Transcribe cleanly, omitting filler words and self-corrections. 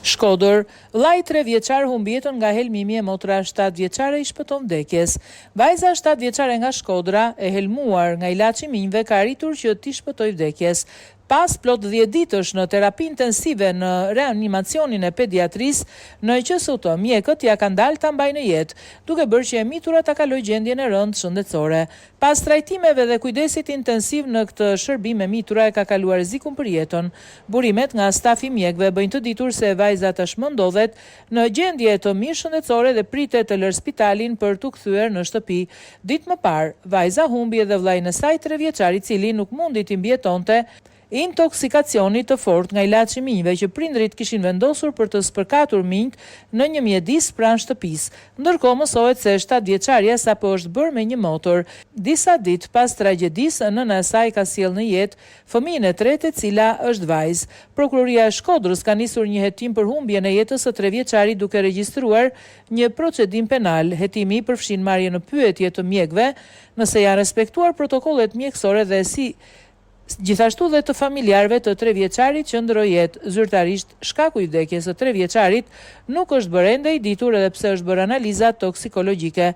Shkodër, vllai 3 vjeçar humbi jetën nga helmimi e motra 7 vjeçare i shpëton vdekjes. Vajza 7 vjeçare nga Shkodra, e helmuar nga ilaçi i minjve, ka arritur që t'i shpëtojë vdekjes. Pas plot 10 ditësh në terapi intensive në reanimacionin e pediatrisë, në QSUT, mjekët ja kanë dalë ta mbajnë në jetë, duke bërë që e mitura ta kalojë gjendjen e rëndë shëndetësore. Pas trajtimeve dhe kujdesit intensiv në këtë shërbim, e mitura e ka kaluar rrezikun për jetën. Burimet nga stafi mjekëve bëjnë të ditur se vajza tashmë ndodhet në gjendje të mirë shëndetësore dhe pritet të lërë spitalin për t'u kthyer në shtëpi. Ditë më parë, vajza humbi edhe vllain e saj 3 vjeçar, i cili nuk mundi t'i mbijetonte intoksikacioni të fortë nga ilaçi i minjve që prindrit kishin vendosur për të spërkatur minjt në një mjedis pranë shtëpisë. Ndërkohë mësohet se 7 vjeçaria sapo është bërë me një motor. Disa ditë pas tragjedisë, nëna e saj ka sjellë në jetë fëmijën e tretë, e cila është vajzë. Prokuroria e Shkodrës ka nisur një hetim për humbjen e jetës së 3 vjeçarit, duke regjistruar një procedim penal. Hetimi përfshin marrje në pyetje të mjekëve nëse janë respektuar protokollet mjekësore dhe gjithashtu dhe të familjarëve të 3 vjeçarit që ndroi jetë. Zyrtarisht, shkaku i vdekjes së 3 vjeçarit nuk është bërë ende i ditur, edhe pse është bërë analiza toksikologjike.